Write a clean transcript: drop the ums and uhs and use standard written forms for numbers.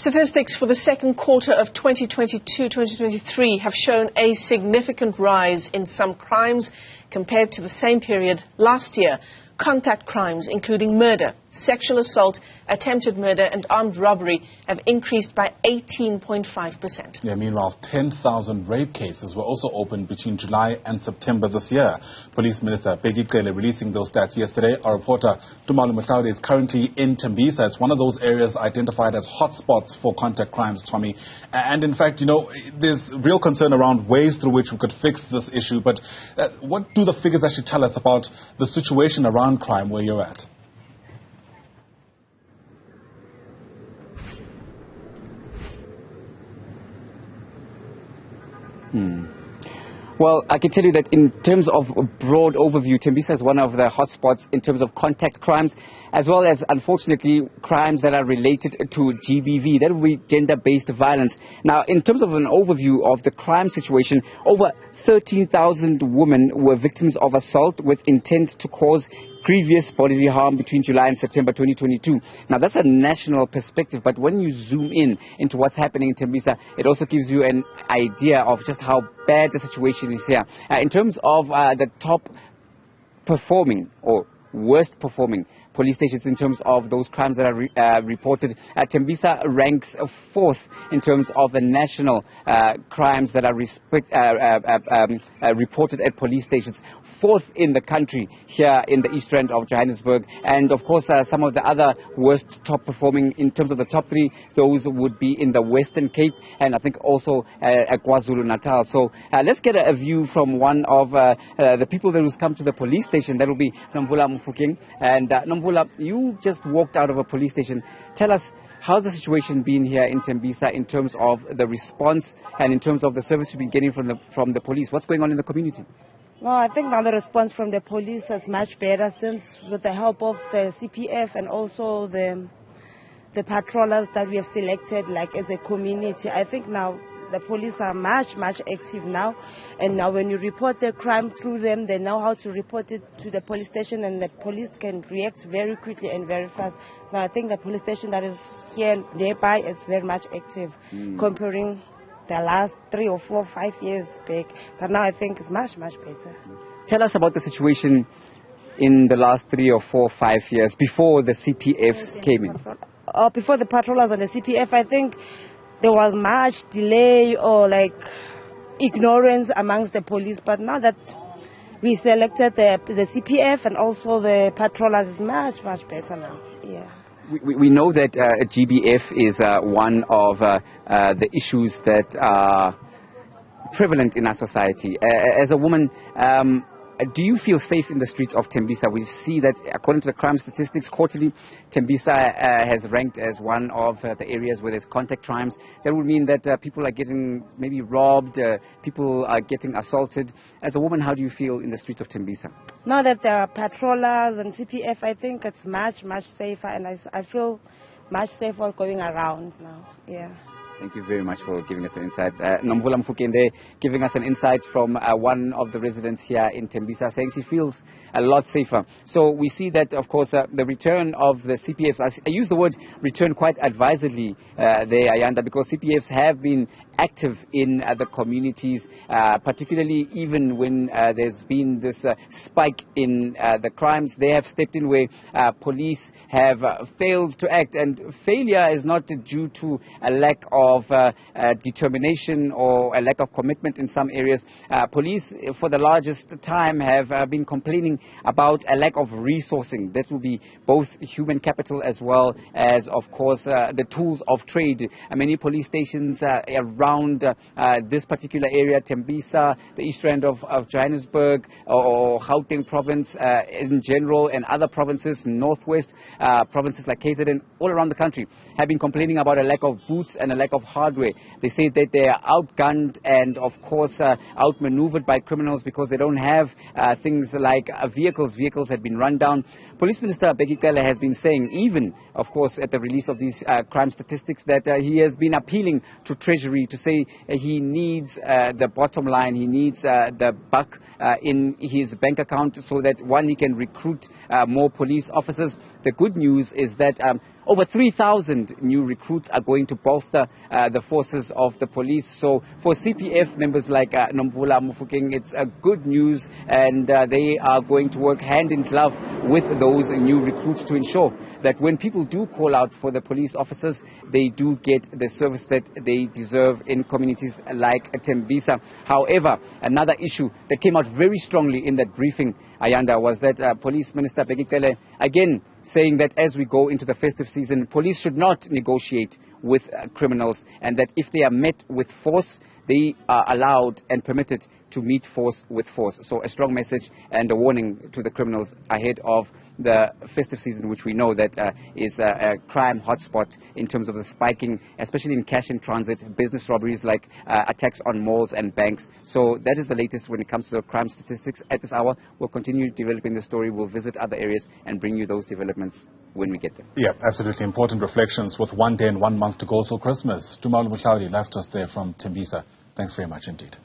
Statistics for the second quarter of 2022-2023 have shown a significant rise in some crimes compared to the same period last year. Contact crimes, including murder, sexual assault, attempted murder and armed robbery have increased by 18.5%. Yeah, meanwhile, 10,000 rape cases were also opened between July and September this year. Police Minister Bheki Cele releasing those stats yesterday. Our reporter Tumaole Mohlaoli is currently in Tembisa. It's one of those areas identified as hotspots for contact crimes, Tommy. And in fact, you know, there's real concern around ways through which we could fix this issue. But what do the figures actually tell us about the situation around crime where you're at? Well, I can tell you that in terms of a broad overview, Tembisa is one of the hotspots in terms of contact crimes, as well as, unfortunately, crimes that are related to GBV, that would be gender-based violence. Now, in terms of an overview of the crime situation, over 13,000 women were victims of assault with intent to cause grievous bodily harm between July and September 2022. Now, that's a national perspective, but when you zoom in into what's happening in Tembisa, it also gives you an idea of just how bad the situation is here. In terms of the top performing or worst performing police stations in terms of those crimes that are reported, Tembisa ranks fourth in terms of the national crimes that are reported at police stations. Fourth in the country here in the East Rand of Johannesburg. And of course, some of the other worst top performing in terms of the top three, those would be in the Western Cape and I think also KwaZulu-Natal. So let's get a view from one of the people that has come to the police station. That will be Nomvula Mufokeng. And Nomvula, you just walked out of a police station. Tell us, how's the situation been here in Tembisa in terms of the response and in terms of the service you've been getting from the police? What's going on in the community? No, I think now the response from the police is much better since with the help of the CPF and also the patrollers that we have selected like as a community. I think now the police are much active now, and now when you report the crime through them, they know how to report it to the police station and the police can react very quickly and very fast. So I think the police station that is here nearby is very much active comparing the last 3 or 4, 5 years back, but now I think it's much better. Tell us about the situation in the last 3 or 4, 5 years before the CPFs came in. Before the patrollers and the CPF, I think there was much delay or like ignorance amongst the police, but now that we selected the CPF and also the patrollers, is much better now. Yeah. We know that GBF is one of the issues that are prevalent in our society. As a woman, do you feel safe in the streets of Tembisa? We see that according to the crime statistics quarterly, Tembisa has ranked as one of the areas where there's contact crimes. That would mean that people are getting maybe robbed, people are getting assaulted. As a woman, how do you feel in the streets of Tembisa? Now that there are patrollers and CPF, I think it's much safer, and I feel much safer going around now. Yeah. Thank you very much for giving us an insight. Nomvula Mufokeng giving us an insight from one of the residents here in Tembisa, saying she feels a lot safer. So we see that, of course, the return of the CPFs, I use the word return quite advisedly there, Ayanda, because CPFs have been active in the communities, particularly even when there's been this spike in the crimes. They have stepped in where police have failed to act, and failure is not due to a lack of determination or a lack of commitment in some areas. Police, for the largest time, have been complaining about a lack of resourcing. That will be both human capital as well as, of course, the tools of trade. Many police stations around this particular area, Tembisa, the East Rand of Johannesburg, or Gauteng province in general, and other provinces, Northwest provinces like KZN, all around the country, have been complaining about a lack of boots and a lack of hardware. They say that they are outgunned and, of course, outmaneuvered by criminals because they don't have things like vehicles. Vehicles have been run down. Police Minister Bheki Cele has been saying, even, of course, at the release of these crime statistics, that he has been appealing to Treasury to say he needs the bottom line, he needs the buck in his bank account so that, one, he can recruit more police officers. The good news is that over 3,000 new recruits are going to bolster the forces of the police. So for CPF members like Nomvula Mofokeng, it's good news, and they are going to work hand in glove with those new recruits to ensure that when people do call out for the police officers, they do get the service that they deserve in communities like Tembisa. However, another issue that came out very strongly in that briefing, Ayanda, was that Police Minister Bheki Cele, again, saying that as we go into the festive season, police should not negotiate with criminals, and that if they are met with force, they are allowed and permitted to meet force with force. So a strong message and a warning to the criminals ahead of the festive season, which we know that is a crime hotspot in terms of the spiking, especially in cash in transit, business robberies like attacks on malls and banks. So that is the latest when it comes to the crime statistics at this hour. We'll continue developing the story. We'll visit other areas and bring you those developments when we get them. Yeah, absolutely important reflections with 1 day and 1 month to go till Christmas. Tumaole Mohlaoli left us there from Tembisa. Thanks very much indeed.